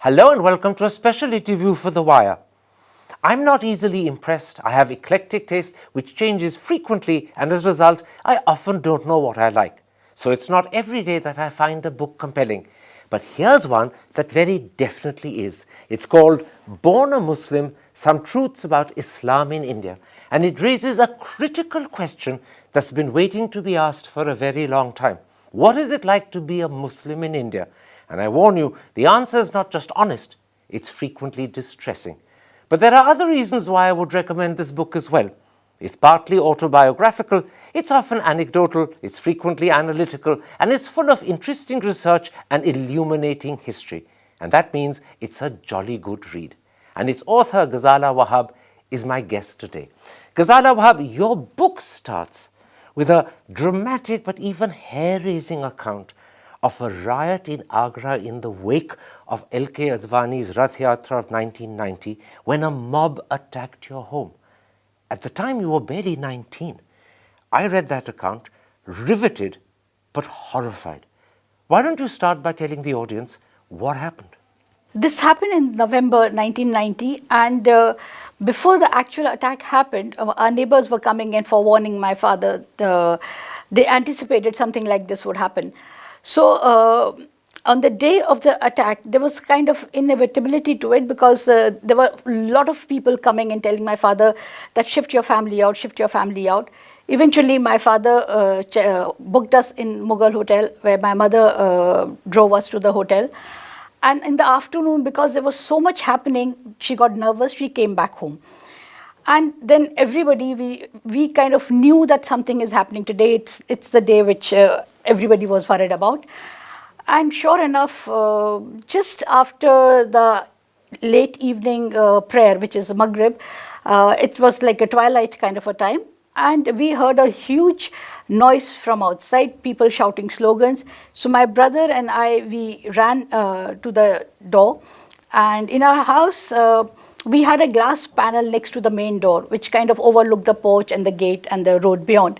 Hello and welcome to a special interview for The Wire. I'm not easily impressed. I have eclectic taste which changes frequently, and as a result, I often don't know what I like. So it's not every day that I find a book compelling. But here's one that very definitely is. It's called Born a Muslim, Some Truths About Islam in India. And it raises a critical question that's been waiting to be asked for a very long time. What is it like to be a Muslim in India? And I warn you, the answer is not just honest, it's frequently distressing. But there are other reasons why I would recommend this book as well. It's partly autobiographical, it's often anecdotal, it's frequently analytical, and it's full of interesting research and illuminating history. And that means it's a jolly good read. And its author, Ghazala Wahab, is my guest today. Ghazala Wahab, your book starts with a dramatic but even hair-raising account of a riot in Agra in the wake of L.K. Advani's Rath Yatra of 1990 when a mob attacked your home. At the time you were barely 19. I read that account, riveted but horrified. Why don't you start by telling the audience what happened? This happened in November 1990, and before the actual attack happened, our neighbors were coming in for warning my father. They anticipated something like this would happen. So on the day of the attack, there was kind of inevitability to it because there were a lot of people coming and telling my father that shift your family out, shift your family out. Eventually, my father booked us in Mughal Hotel, where my mother drove us to the hotel. And in the afternoon, because there was so much happening, she got nervous, she came back home. And then everybody, we kind of knew that something is happening today. It's the day which everybody was worried about. And sure enough, just after the late evening prayer, which is Maghrib, it was like a twilight kind of a time. And we heard a huge noise from outside, people shouting slogans. So my brother and I, we ran to the door. And in our house, we had a glass panel next to the main door, which kind of overlooked the porch and the gate and the road beyond.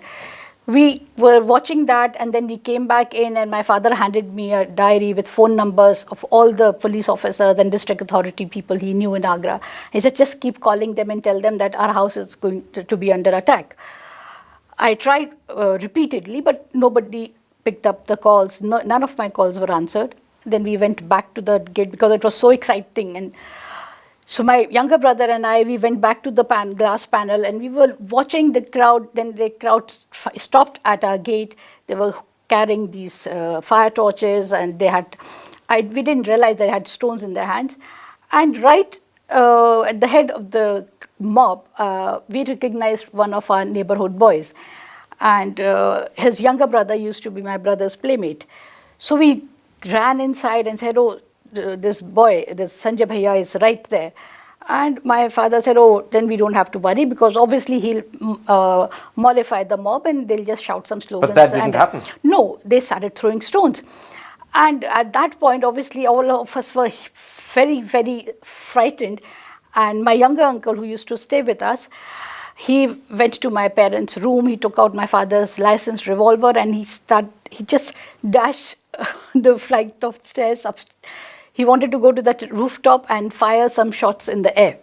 We were watching that, and then we came back in, and my father handed me a diary with phone numbers of all the police officers and district authority people he knew in Agra. He said, just keep calling them and tell them that our house is going to be under attack. I tried repeatedly, but nobody picked up the calls. None of my calls were answered. Then we went back to the gate because it was so exciting. And so my younger brother and I, we went back to the glass panel, and we were watching the crowd. Then the crowd stopped at our gate. They were carrying these fire torches, and we didn't realize they had stones in their hands. And right at the head of the mob, we recognized one of our neighborhood boys. And his younger brother used to be my brother's playmate. So we ran inside and said, oh, this boy, this Sanjay Bhaiya is right there. And my father said, oh, then we don't have to worry because obviously he'll mollify the mob and they'll just shout some slogans. But that didn't happen. No, they started throwing stones. And at that point, obviously, all of us were very, very frightened. And my younger uncle, who used to stay with us, he went to my parents' room. He took out my father's licensed revolver and he just dashed the flight of stairs up. He wanted to go to that rooftop and fire some shots in the air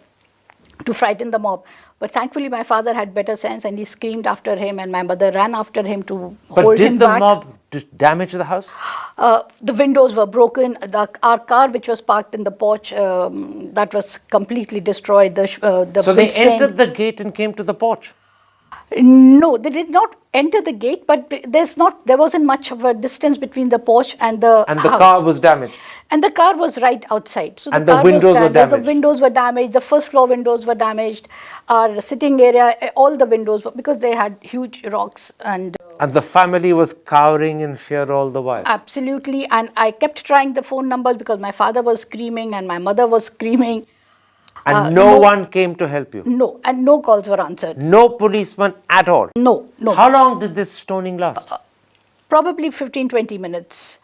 to frighten the mob. But thankfully, my father had better sense and he screamed after him, and my mother ran after him to hold him back. But did the mob damage the house? The windows were broken. Our car, which was parked in the porch, that was completely destroyed. So they entered the gate and came to the porch? No, they did not enter the gate, but there wasn't much of a distance between the porch and the house. And the car was damaged? And the car was right outside. So and the windows were damaged? The windows were damaged. The first floor windows were damaged. Our sitting area, all the windows, because they had huge rocks. And the family was cowering in fear all the while? Absolutely. And I kept trying the phone numbers because my father was screaming and my mother was screaming. And no one came to help you? No, and no calls were answered. No policeman at all? No. How long did this stoning last? Probably 15-20 minutes.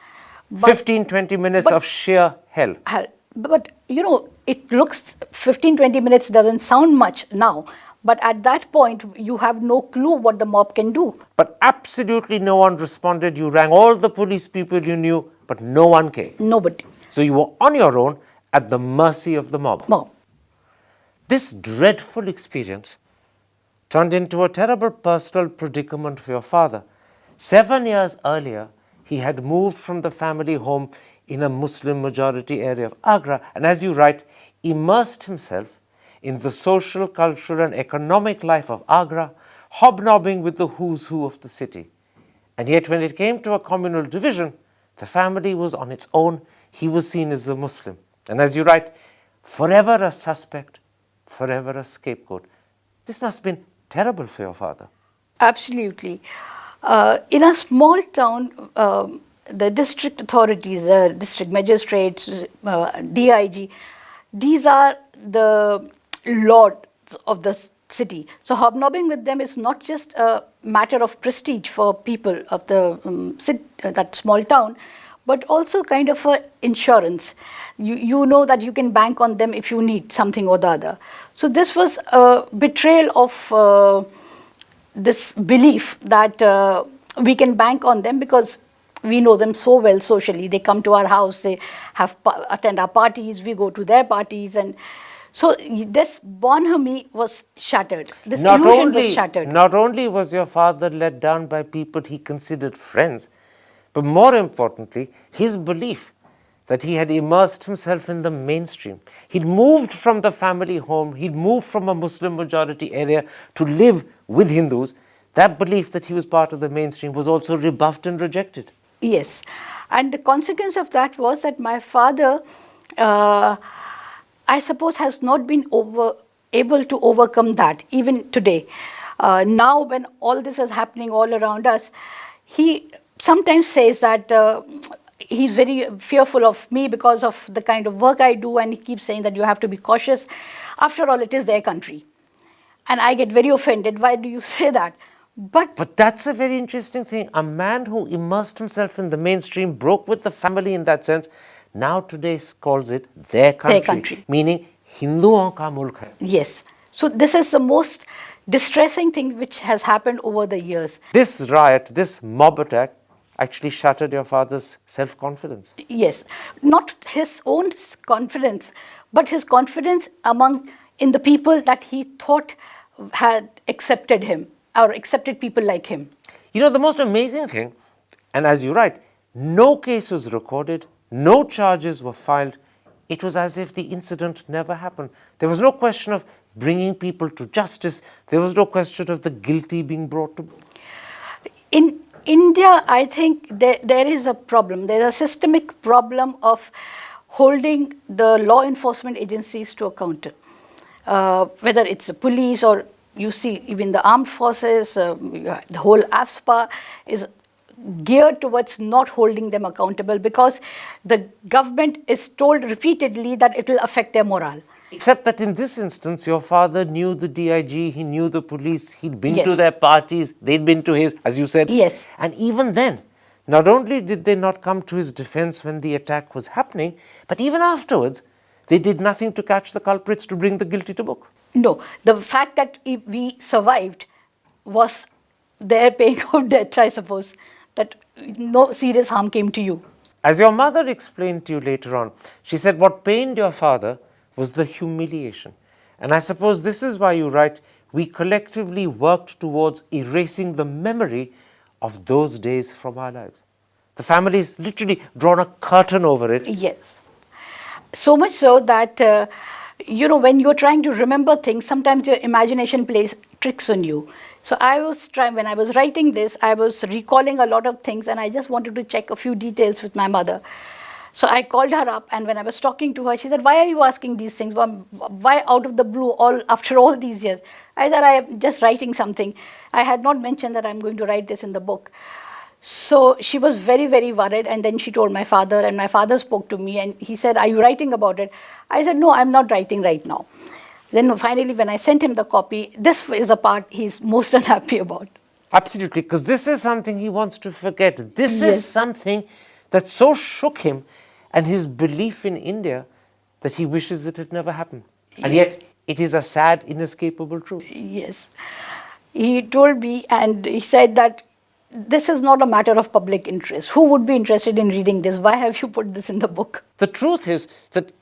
15-20 minutes of sheer hell? But, it looks 15-20 minutes doesn't sound much now. But at that point, you have no clue what the mob can do. But absolutely no one responded. You rang all the police people you knew, but no one came? Nobody. So you were on your own, at the mercy of the mob. Mob. This dreadful experience turned into a terrible personal predicament for your father. 7 years earlier, he had moved from the family home in a Muslim majority area of Agra, and as you write, immersed himself in the social, cultural, and economic life of Agra, hobnobbing with the who's who of the city. And yet, when it came to a communal division, the family was on its own. He was seen as a Muslim. And as you write, forever a suspect, forever a scapegoat. This must have been terrible for your father. Absolutely. In a small town, the district authorities, the district magistrates, DIG, these are the lords of the city. So hobnobbing with them is not just a matter of prestige for people of the that small town, but also kind of a insurance. You know that you can bank on them if you need something or the other. So this was a betrayal of this belief that we can bank on them because we know them so well socially. They come to our house, they attend our parties, we go to their parties, and so this bonhomie was shattered. This illusion was shattered. Not only was your father let down by people he considered friends, but more importantly, his belief that he had immersed himself in the mainstream. He'd moved from the family home, he'd moved from a Muslim majority area to live with Hindus. That belief that he was part of the mainstream was also rebuffed and rejected. Yes. And the consequence of that was that my father, I suppose, has not been able to overcome that even today. Now when all this is happening all around us, he sometimes says that he's very fearful of me because of the kind of work I do, and he keeps saying that you have to be cautious. After all, it is their country. And I get very offended. Why do you say that? But that's a very interesting thing. A man who immersed himself in the mainstream, broke with the family in that sense, now today calls it their country. Their country. Meaning, Hinduon ka mulk hai. Yes. So this is the most distressing thing which has happened over the years. This riot, this mob attack, actually shattered your father's self-confidence. Yes. Not his own confidence, but his confidence in the people that he thought had accepted him or accepted people like him. You know, the most amazing thing, and as you write, no case was recorded, no charges were filed. It was as if the incident never happened. There was no question of bringing people to justice. There was no question of the guilty being brought to. In India, I think there is a problem. There is a systemic problem of holding the law enforcement agencies to account. Whether it's the police or you see even the armed forces, the whole AFSPA is geared towards not holding them accountable because the government is told repeatedly that it will affect their morale. Except that in this instance, your father knew the DIG, he knew the police, he'd been Yes. to their parties, they'd been to his, as you said. Yes. And even then, not only did they not come to his defense when the attack was happening, but even afterwards, they did nothing to catch the culprits to bring the guilty to book. No, the fact that we survived was their paying of debt, I suppose, that no serious harm came to you. As your mother explained to you later on, she said what pained your father was the humiliation. And I suppose this is why you write, we collectively worked towards erasing the memory of those days from our lives. The family's literally drawn a curtain over it. Yes. So much so that, when you're trying to remember things, sometimes your imagination plays tricks on you. So when I was writing this, I was recalling a lot of things and I just wanted to check a few details with my mother. So I called her up, and when I was talking to her, she said, "Why are you asking these things? Why out of the blue after all these years?" I said, "I am just writing something. I had not mentioned that I'm going to write this in the book." So she was very, very worried, and then she told my father, and my father spoke to me, and he said, "Are you writing about it?" I said, "No, I'm not writing right now." Then finally, when I sent him the copy, this is the part he's most unhappy about. Absolutely, because this is something he wants to forget. This Yes. is something that so shook him and his belief in India that he wishes it had never happened. And yet, it is a sad, inescapable truth. Yes. He told me, and he said that this is not a matter of public interest. Who would be interested in reading this? Why have you put this in the book? The truth is that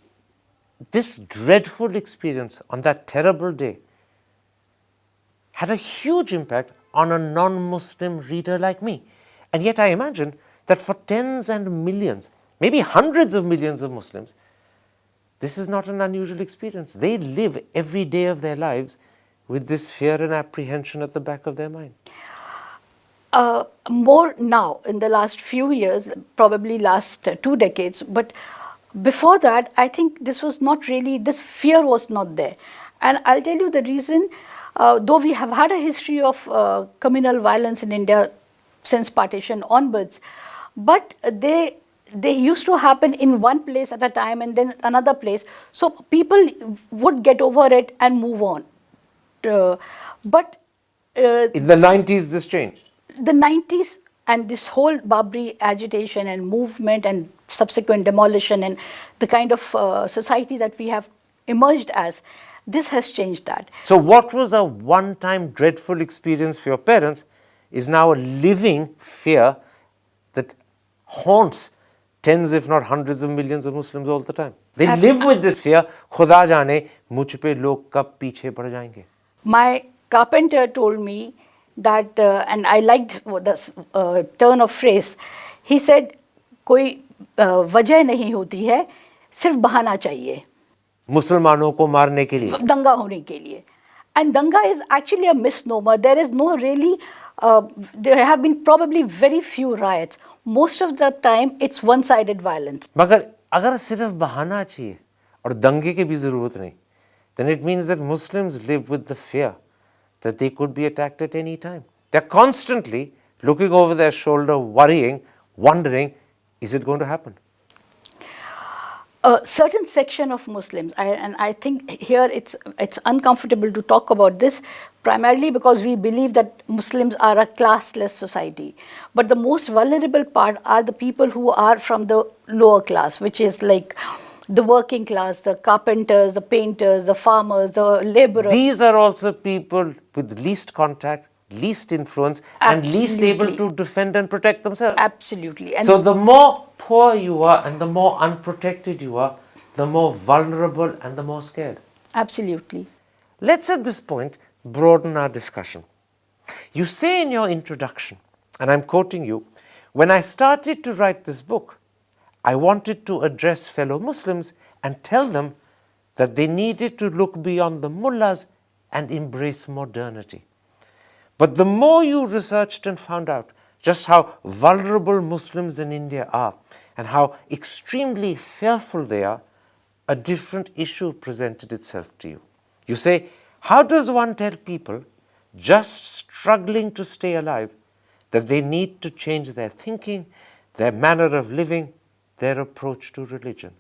this dreadful experience on that terrible day had a huge impact on a non-Muslim reader like me. And yet I imagine that for tens and millions, maybe hundreds of millions of Muslims, this is not an unusual experience. They live every day of their lives with this fear and apprehension at the back of their mind. More now in the last few years, probably last 2 decades, but before that, I think this was not really, this fear was not there. And I'll tell you the reason, though we have had a history of communal violence in India since partition onwards, but they used to happen in one place at a time and then another place. So people would get over it and move on. But in the 90s, this changed. The 90s and this whole Babri agitation and movement and subsequent demolition and the kind of society that we have emerged as, this has changed that. So what was a one-time dreadful experience for your parents is now a living fear that haunts tens if not hundreds of millions of Muslims all the time. They live with this fear, खुदा जाने मुझ पे लोग कब पीछे पड़ जाएंगे. My carpenter told me that, and I liked the turn of phrase, he said, कोई वजह नहीं होती है, सिर्फ बहाना चाहिए. मुसलमानों को मारने के लिए. दंगा होने के लिए. And danga is actually a misnomer. There is no really, there have been probably very few riots. Most of the time, it's one-sided violence. मगर अगर सिर्फ बहाना चाहिए और दंगे की भी ज़रूरत नहीं, then it means that Muslims live with the fear that they could be attacked at any time. They're constantly looking over their shoulder, worrying, wondering, is it going to happen? A certain section of Muslims, and I think here it's uncomfortable to talk about this, primarily because we believe that Muslims are a classless society. But the most vulnerable part are the people who are from the lower class, which is like the working class, the carpenters, the painters, the farmers, the laborers. These are also people with least contact, least influence, and least able to defend and protect themselves. Absolutely. And so the more poor you are and the more unprotected you are, the more vulnerable and the more scared. Absolutely. Let's at this point broaden our discussion. You say in your introduction, and I'm quoting you, when I started to write this book, I wanted to address fellow Muslims and tell them that they needed to look beyond the mullahs and embrace modernity. But the more you researched and found out just how vulnerable Muslims in India are and how extremely fearful they are, a different issue presented itself to you. You say, how does one tell people just struggling to stay alive that they need to change their thinking, their manner of living, their approach to religion?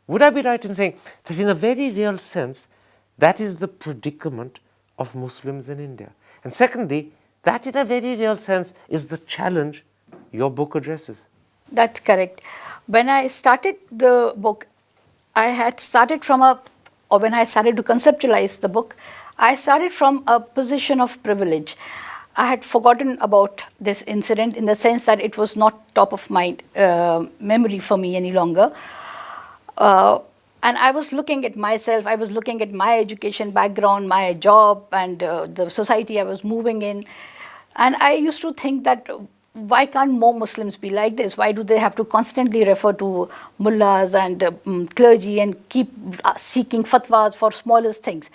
Would I be right in saying that in a very real sense, that is the predicament of Muslims in India? And secondly, that in a very real sense is the challenge your book addresses. That's correct. When I started the book, I had started when I started to conceptualize the book, I started from a position of privilege. I had forgotten about this incident in the sense that it was not top of mind memory for me any longer. And I was looking at myself, I was looking at my education background, my job, and the society I was moving in. And I used to think that why can't more Muslims be like this? Why do they have to constantly refer to mullahs and clergy and keep seeking fatwas for smallest things?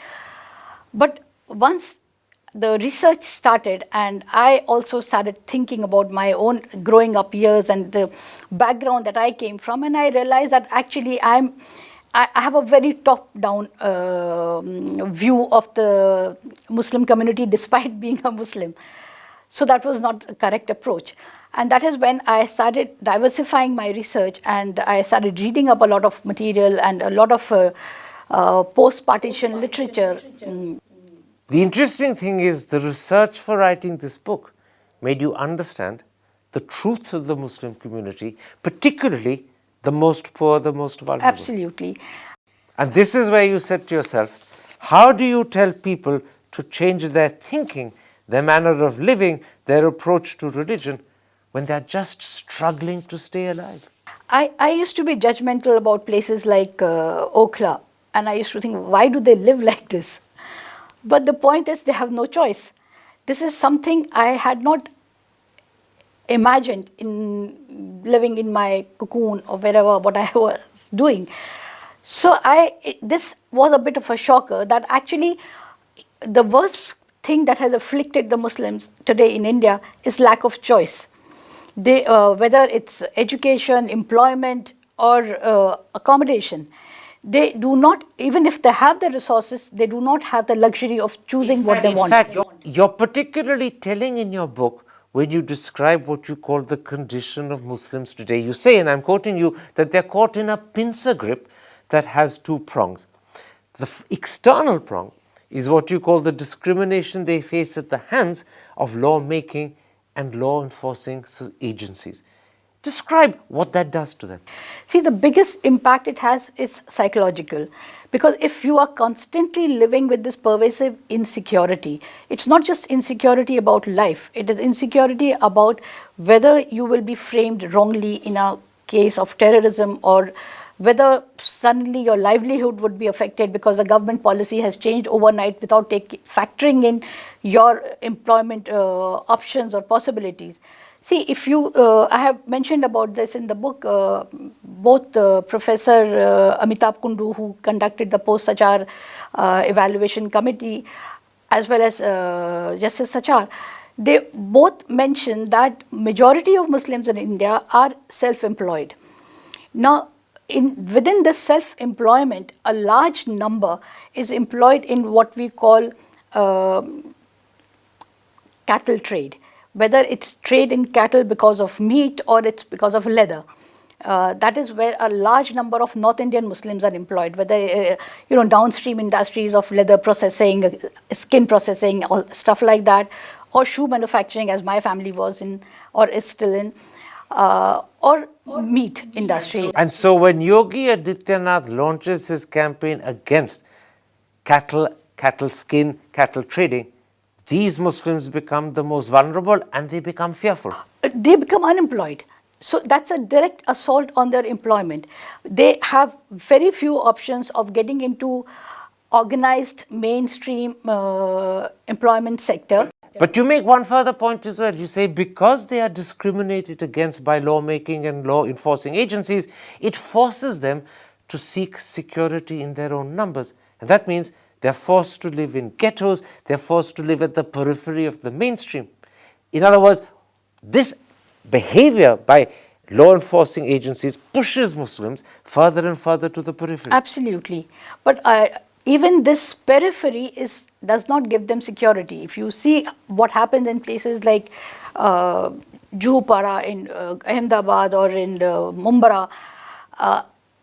But once the research started and I also started thinking about my own growing up years and the background that I came from, and I realized that actually I have a very top-down view of the Muslim community despite being a Muslim. So that was not a correct approach. And that is when I started diversifying my research and I started reading up a lot of material and a lot of post-partition literature. The interesting thing is the research for writing this book made you understand the truth of the Muslim community, particularly the most poor, the most vulnerable. Absolutely. And this is where you said to yourself, how do you tell people to change their thinking, their manner of living, their approach to religion, when they're just struggling to stay alive? I used to be judgmental about places like Okhla, And I used to think, why do they live like this? But the point is, they have no choice. This is something I had not imagined in living in my cocoon or wherever what I was doing. So this was a bit of a shocker that actually the worst thing that has afflicted the Muslims today in India is lack of choice. They, whether it's education, employment, or accommodation, they do not, even if they have the resources, they do not have the luxury of choosing what they want. In fact, you're particularly telling in your book when you describe what you call the condition of Muslims today. You say, and I'm quoting you, that they're caught in a pincer grip that has two prongs. The external prong is what you call the discrimination they face at the hands of lawmaking and law enforcing agencies. Describe what that does to them. See, the biggest impact it has is psychological. Because if you are constantly living with this pervasive insecurity, it's not just insecurity about life, it is insecurity about whether you will be framed wrongly in a case of terrorism, or whether suddenly your livelihood would be affected because the government policy has changed overnight without factoring in your employment options or possibilities. See, if you, I have mentioned about this in the book, both Professor Amitabh Kundu, who conducted the post-Sachar evaluation committee, as well as Justice Sachar, they both mentioned that majority of Muslims in India are self-employed. Now, within this self-employment, a large number is employed in what we call cattle trade, whether it's trade in cattle because of meat or it's because of leather. That is where a large number of North Indian Muslims are employed, whether downstream industries of leather processing, skin processing, or stuff like that, or shoe manufacturing, as my family was in or is still in, or meat industry. And so when Yogi Adityanath launches his campaign against cattle skin, cattle trading, these Muslims become the most vulnerable and they become fearful. They become unemployed. So that's a direct assault on their employment. They have very few options of getting into organized mainstream employment sector. But you make one further point as well. You say because they are discriminated against by lawmaking and law enforcing agencies, it forces them to seek security in their own numbers. And that means they're forced to live in ghettos, they're forced to live at the periphery of the mainstream. In other words, this behavior by law enforcing agencies pushes Muslims further and further to the periphery. Absolutely. But even this periphery does not give them security. If you see what happens in places like Juhupara in Ahmedabad or in Mumbara,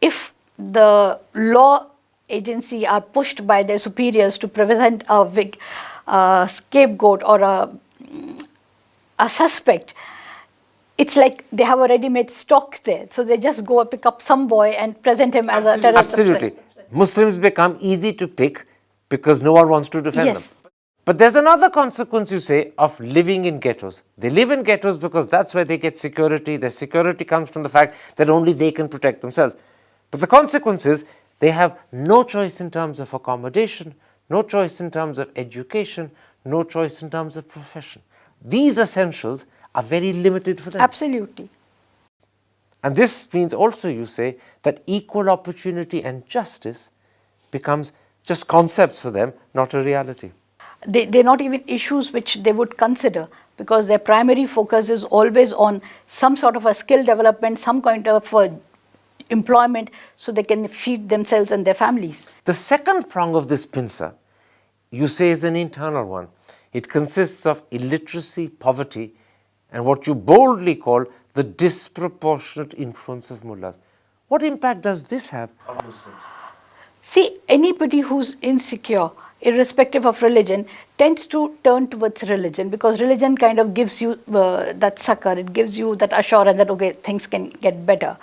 if the law agency are pushed by their superiors to prevent a scapegoat or a suspect, it's like they have a ready-made stock there. So they just go pick up some boy and present him as a terrorist. Absolutely. Muslims become easy to pick because no one wants to defend Yes. them. But there's another consequence, you say, of living in ghettos. They live in ghettos because that's where they get security. Their security comes from the fact that only they can protect themselves. But the consequence is they have no choice in terms of accommodation, no choice in terms of education, no choice in terms of profession. These essentials are very limited for them. Absolutely. And this means also, you say, that equal opportunity and justice becomes just concepts for them, not a reality. They're not even issues which they would consider, because their primary focus is always on some sort of a skill development, some kind of employment, so they can feed themselves and their families. The second prong of this pincer, you say, is an internal one. It consists of illiteracy, poverty, and what you boldly call the disproportionate influence of mullahs. What impact does this have on Muslims? See, anybody who's insecure, irrespective of religion, tends to turn towards religion, because religion kind of gives you that succor, it gives you that assurance that, okay, things can get better.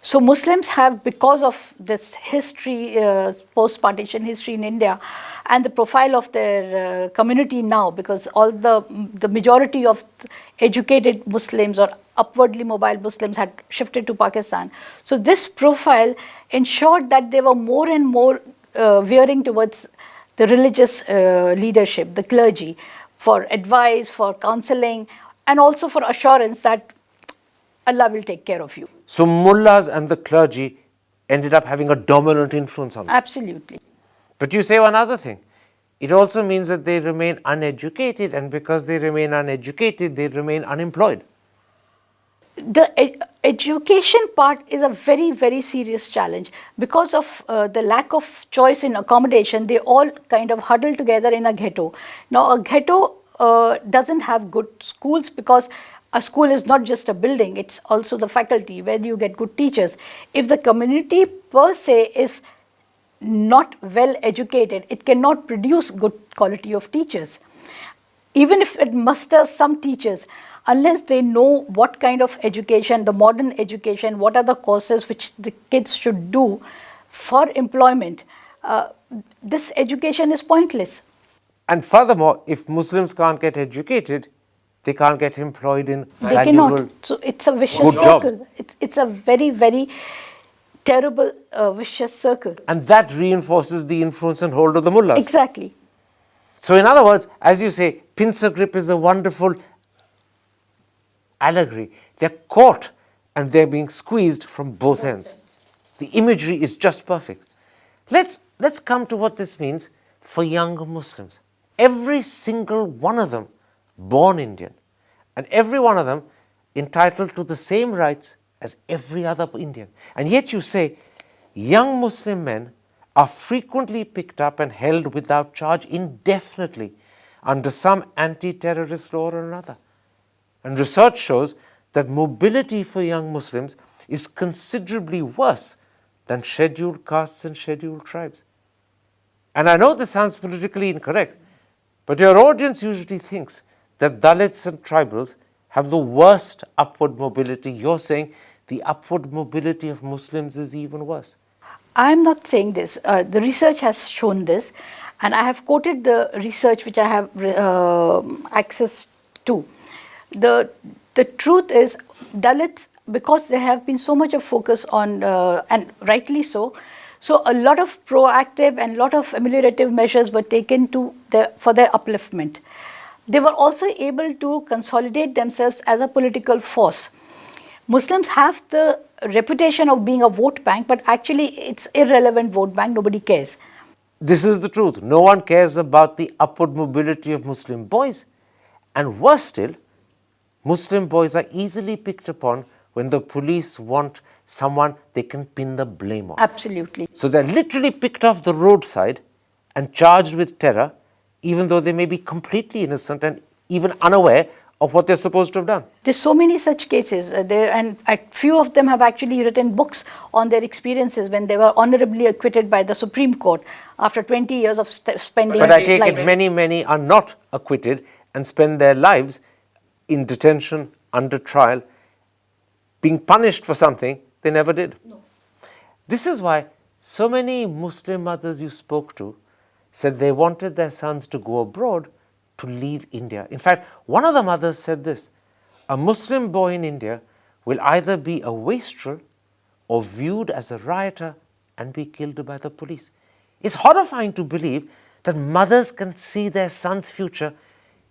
So Muslims have, because of this history, post-partition history in India, and the profile of their community now, because all the majority of educated Muslims or upwardly mobile Muslims had shifted to Pakistan. So this profile ensured that they were more and more veering towards the religious leadership, the clergy, for advice, for counseling, and also for assurance that Allah will take care of you. So mullahs and the clergy ended up having a dominant influence on them. Absolutely. But you say one other thing. It also means that they remain uneducated, and because they remain uneducated, they remain unemployed. The education part is a very, very serious challenge. Because of the lack of choice in accommodation, they all kind of huddle together in a ghetto. Now, a ghetto doesn't have good schools, because a school is not just a building, it's also the faculty where you get good teachers. If the community per se is not well educated, it cannot produce good quality of teachers. Even if it musters some teachers, unless they know what kind of education, the modern education, what are the courses which the kids should do for employment, this education is pointless. And furthermore, if Muslims can't get educated, they can't get employed in They valuable, cannot. So it's a vicious good jobs. circle. It's a very, very terrible vicious circle. And that reinforces the influence and hold of the mullahs. Exactly. So in other words, as you say, pincer grip is a wonderful allegory. They're caught and they're being squeezed from both ends. The imagery is just perfect. Let's come to what this means for young Muslims. Every single one of them born Indian, and every one of them entitled to the same rights as every other Indian. And yet you say young Muslim men are frequently picked up and held without charge indefinitely under some anti-terrorist law or another. And research shows that mobility for young Muslims is considerably worse than scheduled castes and scheduled tribes. And I know this sounds politically incorrect, but your audience usually thinks that Dalits and tribals have the worst upward mobility. You're saying the upward mobility of Muslims is even worse. I'm not saying this. The research has shown this, and I have quoted the research which I have access to. The truth is, Dalits, because there have been so much of focus on, and rightly so, so a lot of proactive and lot of ameliorative measures were taken for their upliftment. They were also able to consolidate themselves as a political force. Muslims have the reputation of being a vote bank, but actually it's irrelevant vote bank, nobody cares. This is the truth. No one cares about the upward mobility of Muslim boys. And worse still, Muslim boys are easily picked upon when the police want someone they can pin the blame on. Absolutely. So they're literally picked off the roadside and charged with terror, even though they may be completely innocent and even unaware of what they're supposed to have done. There's so many such cases, and a few of them have actually written books on their experiences when they were honorably acquitted by the Supreme Court after 20 years of spending. But I take life. it many are not acquitted and spend their lives in detention, under trial, being punished for something they never did. No. This is why so many Muslim mothers you spoke to said they wanted their sons to go abroad to leave India. In fact, one of the mothers said this: a Muslim boy in India will either be a wastrel or viewed as a rioter and be killed by the police. It's horrifying to believe that mothers can see their son's future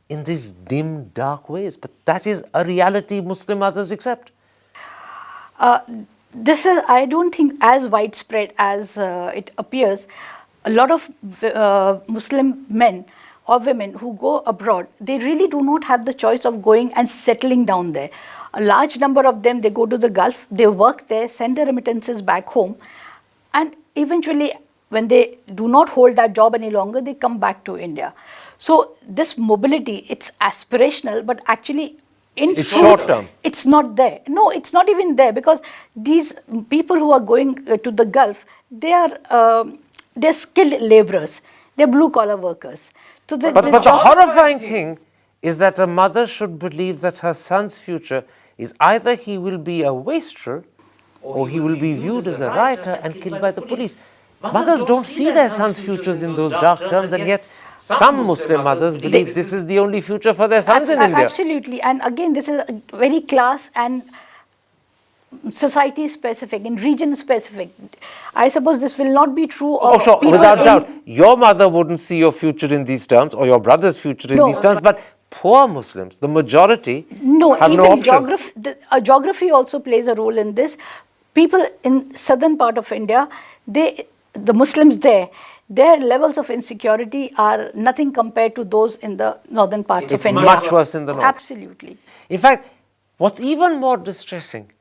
in these dim, dark ways, but that is a reality Muslim mothers accept. This is, I don't think, as widespread as it appears. A lot of Muslim men or women who go abroad, they really do not have the choice of going and settling down there. A large number of them, they go to the Gulf, they work there, send their remittances back home, and eventually when they do not hold that job any longer, they come back to India. So this mobility, it's aspirational, but actually It's short term. It's not there. No, it's not even there, because these people who are going to the Gulf, they're skilled laborers. They're blue collar workers. So But the horrifying thing is that a mother should believe that her son's future is either he will be a wastrel or he will be viewed as a rioter and killed by the police. Mothers don't see their sons' futures in those dark terms, and yet some Muslim mothers believe this is the only future for their sons in India. Absolutely. And again, this is very class and society specific, in region specific. I suppose this will not be true of sure, people without doubt. Your mother wouldn't see your future in these terms, or your brother's future in these terms, but poor Muslims, the majority, have no option. Geography also plays a role in this. People in southern part of India, the Muslims there, their levels of insecurity are nothing compared to those in the northern parts of India. It's much worse in the north. Absolutely. In fact, what's even more distressing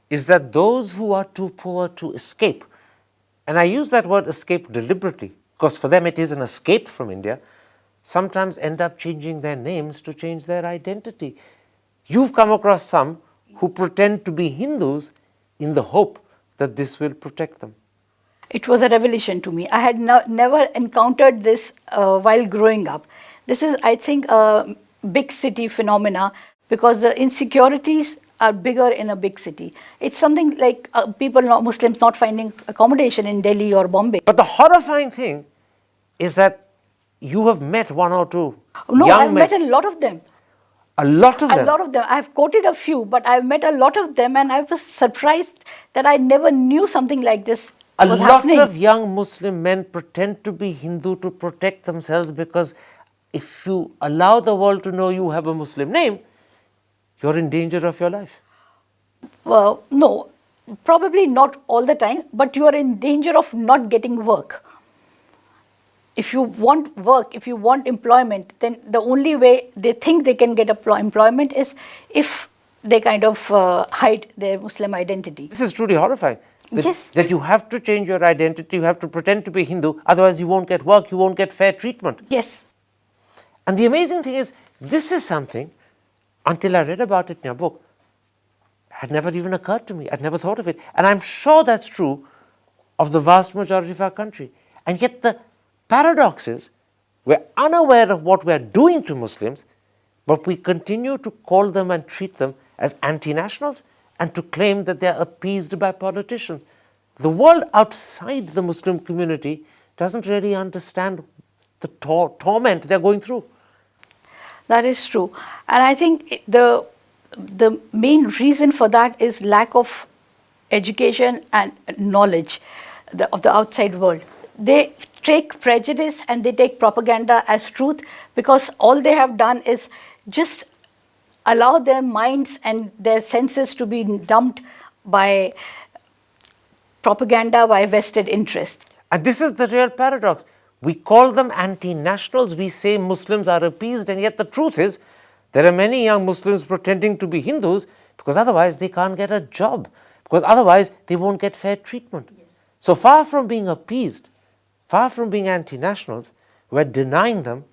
is that those who are too poor to escape, and I use that word escape deliberately, because for them it is an escape from India, sometimes end up changing their names to change their identity. You've come across some who pretend to be Hindus in the hope that this will protect them. It was a revelation to me. I had never encountered this while growing up. This is, I think, a big city phenomena, because the insecurities are bigger in a big city. It's something like Muslims not finding accommodation in Delhi or Bombay. But the horrifying thing is that you have met one or two I've met a lot of them. A lot of them? A lot of them. I've quoted a few, but I've met a lot of them, and I was surprised that I never knew something like this was happening. A lot of young Muslim men pretend to be Hindu to protect themselves, because if you allow the world to know you have a Muslim name, you're in danger of your life. Well, no, probably not all the time, but you are in danger of not getting work. If you want work, if you want employment, then the only way they think they can get employment is if they kind of hide their Muslim identity. This is truly horrifying. Yes. That you have to change your identity, you have to pretend to be Hindu, otherwise you won't get work, you won't get fair treatment. Yes. And the amazing thing is, this is something, until I read about it in your book, had never even occurred to me. I'd never thought of it. And I'm sure that's true of the vast majority of our country. And yet the paradox is, we're unaware of what we're doing to Muslims, but we continue to call them and treat them as anti-nationals and to claim that they're appeased by politicians. The world outside the Muslim community doesn't really understand the torment they're going through. That is true. And I think the main reason for that is lack of education and knowledge of the outside world. They take prejudice and they take propaganda as truth, because all they have done is just allow their minds and their senses to be dumped by propaganda, by vested interests. And this is the real paradox. We call them anti-nationals, we say Muslims are appeased, and yet the truth is there are many young Muslims pretending to be Hindus because otherwise they can't get a job, because otherwise they won't get fair treatment. Yes. So far from being appeased, far from being anti-nationals, we're denying them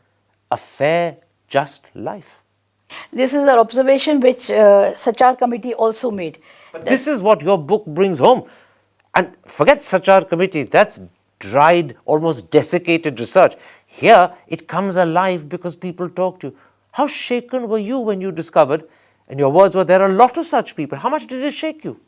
a fair, just life. This is an observation which Sachar committee also made. But this is what your book brings home. And forget Sachar committee, that's dried, almost desiccated research. Here, it comes alive because people talk to you. How shaken were you when you discovered, and your words were, there are a lot of such people. How much did it shake you?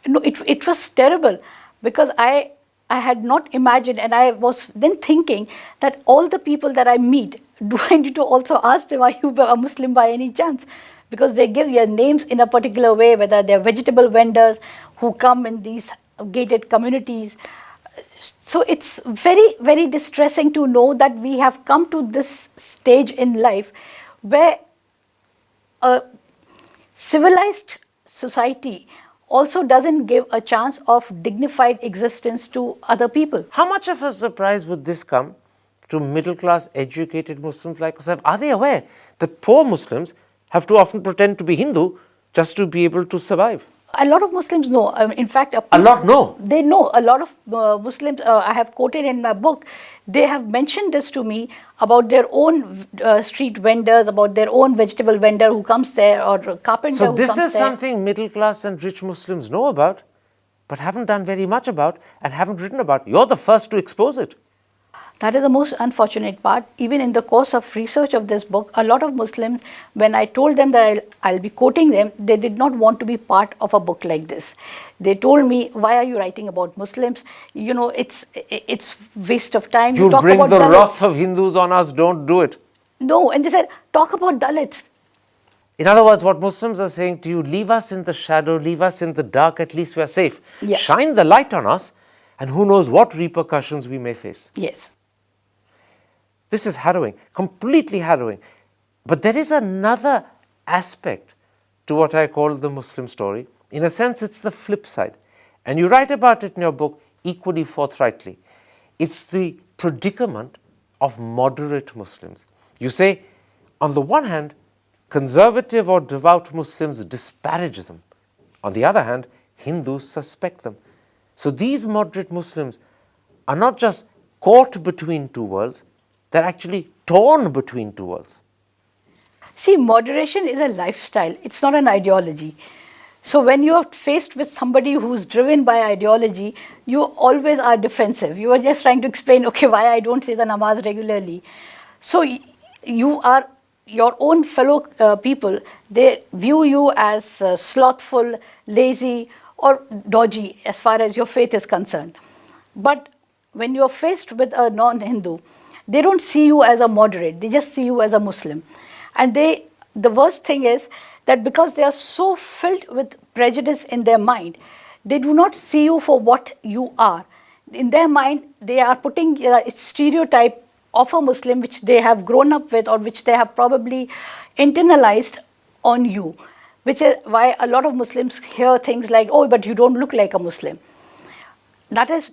No, it was terrible, because I had not imagined, and I was then thinking that all the people that I meet, do I need to also ask them, are you a Muslim by any chance? Because they give their names in a particular way, whether they're vegetable vendors who come in these gated communities. So it's very, very distressing to know that we have come to this stage in life where a civilized society also doesn't give a chance of dignified existence to other people. How much of a surprise would this come to middle-class educated Muslims like yourself? Are they aware that poor Muslims have to often pretend to be Hindu just to be able to survive? A lot of Muslims know. In fact, a lot know. They know. A lot of Muslims, I have quoted in my book, they have mentioned this to me about their own street vendors, about their own vegetable vendor who comes there, or carpenter who comes there. So this is something middle class and rich Muslims know about, but haven't done very much about and haven't written about. You're the first to expose it. That is the most unfortunate part. Even in the course of research of this book, a lot of Muslims, when I told them that I'll be quoting them, they did not want to be part of a book like this. They told me, "Why are you writing about Muslims? You know, it's waste of time. You You'll talk bring about the Dalits." wrath of Hindus on us, don't do it. No, and they said, "Talk about Dalits." In other words, what Muslims are saying to you, leave us in the shadow, leave us in the dark, at least we are safe. Yeah. Shine the light on us, and who knows what repercussions we may face. Yes. This is harrowing, completely harrowing. But there is another aspect to what I call the Muslim story. In a sense, it's the flip side. And you write about it in your book equally forthrightly. It's the predicament of moderate Muslims. You say, on the one hand, conservative or devout Muslims disparage them. On the other hand, Hindus suspect them. So these moderate Muslims are not just caught between two worlds, they're actually torn between two worlds. See, moderation is a lifestyle, it's not an ideology. So when you are faced with somebody who's driven by ideology, you always are defensive. You are just trying to explain, okay, why I don't say the namaz regularly. So you are your own fellow people, they view you as slothful, lazy, or dodgy as far as your faith is concerned. But when you are faced with a non-Hindu, they don't see you as a moderate, they just see you as a Muslim. And the worst thing is that because they are so filled with prejudice in their mind, they do not see you for what you are. In their mind, they are putting a stereotype of a Muslim which they have grown up with or which they have probably internalized on you, which is why a lot of Muslims hear things like, "Oh, but you don't look like a Muslim." That is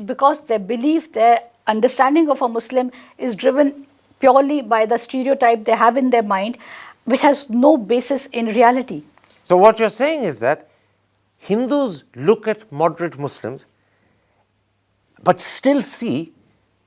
because their belief, their understanding of a Muslim is driven purely by the stereotype they have in their mind, which has no basis in reality. So what you're saying is that Hindus look at moderate Muslims but still see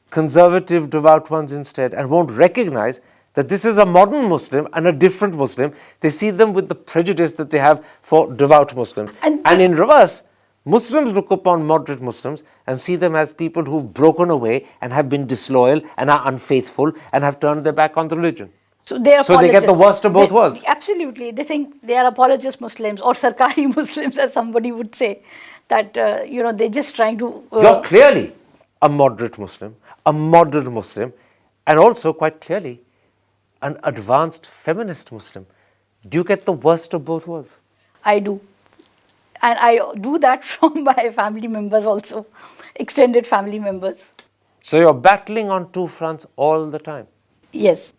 conservative, devout ones instead, and won't recognize that this is a modern Muslim and a different Muslim. They see them with the prejudice that they have for devout Muslims. And in reverse, Muslims look upon moderate Muslims and see them as people who've broken away and have been disloyal and are unfaithful and have turned their back on the religion. So they get the worst of both worlds. Absolutely. They think they are apologist Muslims or Sarkari Muslims, as somebody would say. That, they're just trying to... You're clearly a moderate Muslim, a modern Muslim, and also quite clearly an advanced feminist Muslim. Do you get the worst of both worlds? I do. And I do that from my family members also, extended family members. So you're battling on two fronts all the time? Yes.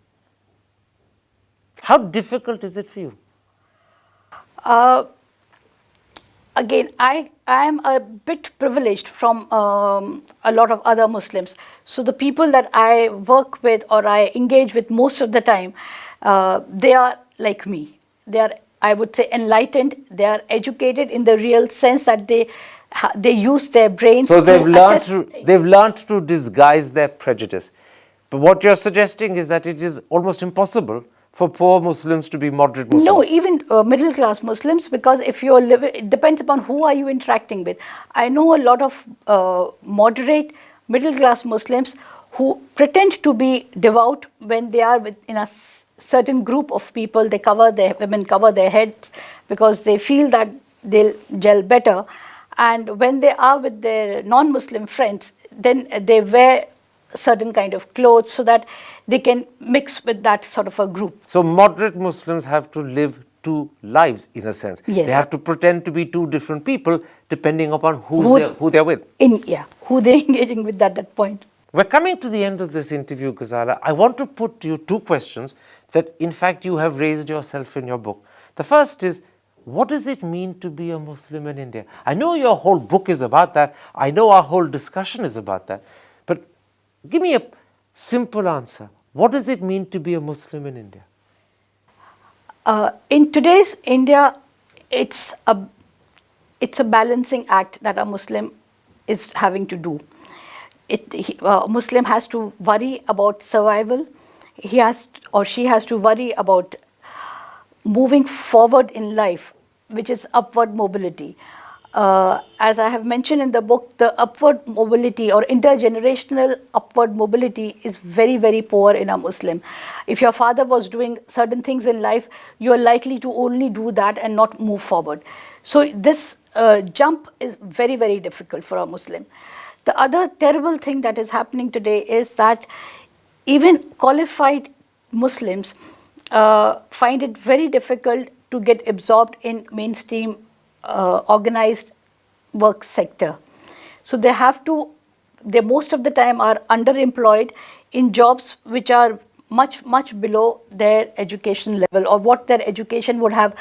How difficult is it for you? Again, I am a bit privileged from a lot of other Muslims. So the people that I work with or I engage with most of the time, they are like me. They are, I would say, enlightened. They are educated in the real sense that they use their brains. So they've learned to disguise their prejudice. But what you're suggesting is that it is almost impossible for poor Muslims to be moderate Muslims. No, even middle class Muslims, because if you're living, it depends upon who are you interacting with. I know a lot of moderate middle class Muslims who pretend to be devout when they are in a certain group of people. Women cover their heads because they feel that they'll gel better. And when they are with their non-Muslim friends, then they wear certain kind of clothes so that they can mix with that sort of a group. So moderate Muslims have to live two lives in a sense. Yes. They have to pretend to be two different people depending upon who they're with. Who they're engaging with at that point. We're coming to the end of this interview, Ghazala. I want to put to you two questions that in fact you have raised yourself in your book. The first is, what does it mean to be a Muslim in India? I know your whole book is about that. I know our whole discussion is about that. But give me a simple answer. What does it mean to be a Muslim in India? In today's India, it's a balancing act that a Muslim is having to do. A Muslim has to worry about survival. He has or she has to worry about moving forward in life, which is upward mobility. As I have mentioned in the book, the upward mobility or intergenerational upward mobility is very, very poor in a Muslim. If your father was doing certain things in life, you are likely to only do that and not move forward. So this jump is very, very difficult for a Muslim. The other terrible thing that is happening today is that even qualified Muslims find it very difficult to get absorbed in mainstream organized work sector. So they have to, they most of the time are underemployed in jobs which are much, much below their education level or what their education would have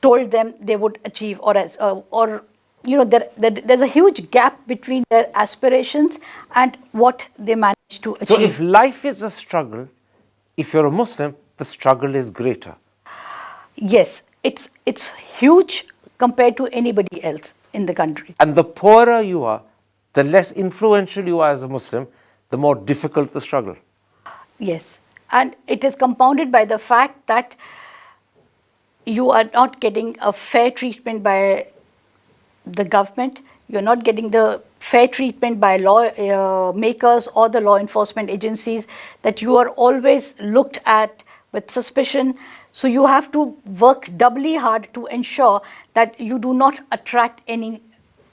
told them they would achieve, or you know, there's a huge gap between their aspirations and what they manage to achieve. So if life is a struggle, if you're a Muslim, the struggle is greater. Yes, it's huge compared to anybody else in the country. And the poorer you are, the less influential you are as a Muslim, the more difficult the struggle. Yes, and it is compounded by the fact that you are not getting a fair treatment by the government, you're not getting the fair treatment by law makers or the law enforcement agencies, that you are always looked at with suspicion. So you have to work doubly hard to ensure that you do not attract any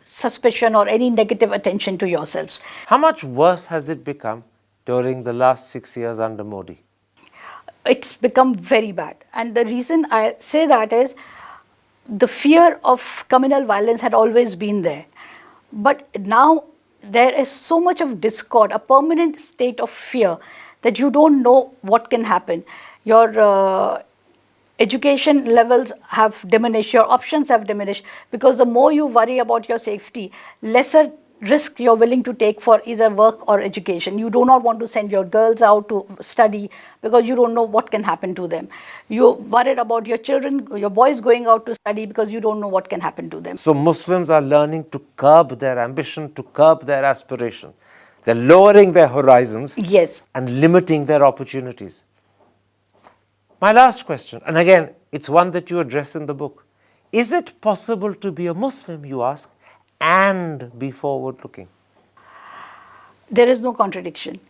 suspicion or any negative attention to yourselves. How much worse has it become during the last 6 years under Modi? It's become very bad. And the reason I say that is the fear of communal violence had always been there. But now there is so much of discord, a permanent state of fear that you don't know what can happen. Your education levels have diminished, your options have diminished, because the more you worry about your safety, lesser risk you're willing to take for either work or education. You do not want to send your girls out to study because you don't know what can happen to them. You're worried about your children, your boys going out to study because you don't know what can happen to them. So Muslims are learning to curb their ambition, to curb their aspiration. They're lowering their horizons, yes, and limiting their opportunities. My last question, and again, it's one that you address in the book. Is it possible to be a Muslim, you ask, and be forward-looking? There is no contradiction.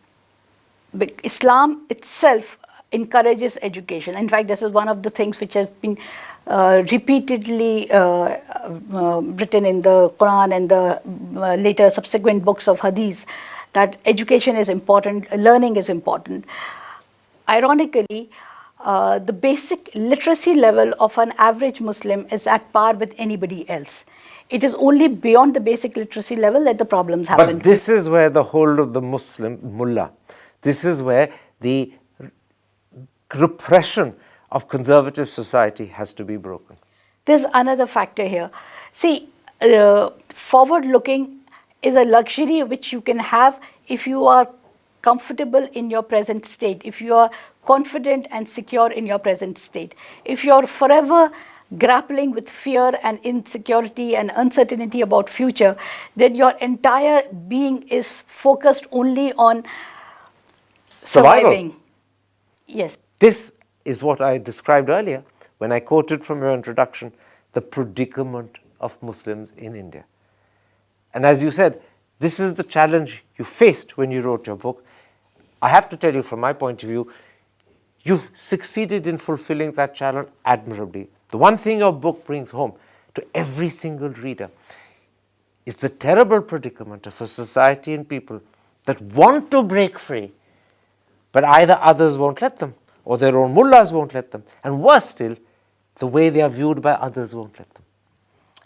Islam itself encourages education. In fact, this is one of the things which has been repeatedly written in the Quran and the later subsequent books of Hadith, that education is important, learning is important. Ironically, the basic literacy level of an average Muslim is at par with anybody else. It is only beyond the basic literacy level that the problems happen. But this is where the hold of the Muslim mullah, this is where the repression of conservative society has to be broken. There's another factor here. See, forward-looking is a luxury which you can have if you are comfortable in your present state, if you are confident and secure in your present state. If you're forever grappling with fear and insecurity and uncertainty about future, then your entire being is focused only on surviving. Yes. This is what I described earlier when I quoted from your introduction, the predicament of Muslims in India. And as you said, this is the challenge you faced when you wrote your book. I have to tell you, from my point of view, you've succeeded in fulfilling that challenge admirably. The one thing your book brings home to every single reader is the terrible predicament of a society and people that want to break free, but either others won't let them, or their own mullahs won't let them, and worse still, the way they are viewed by others won't let them.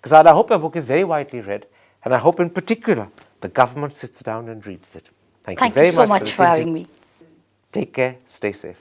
Ghazala, I hope your book is very widely read, and I hope in particular the government sits down and reads it. Thank you very so much for having me. Take care, stay safe.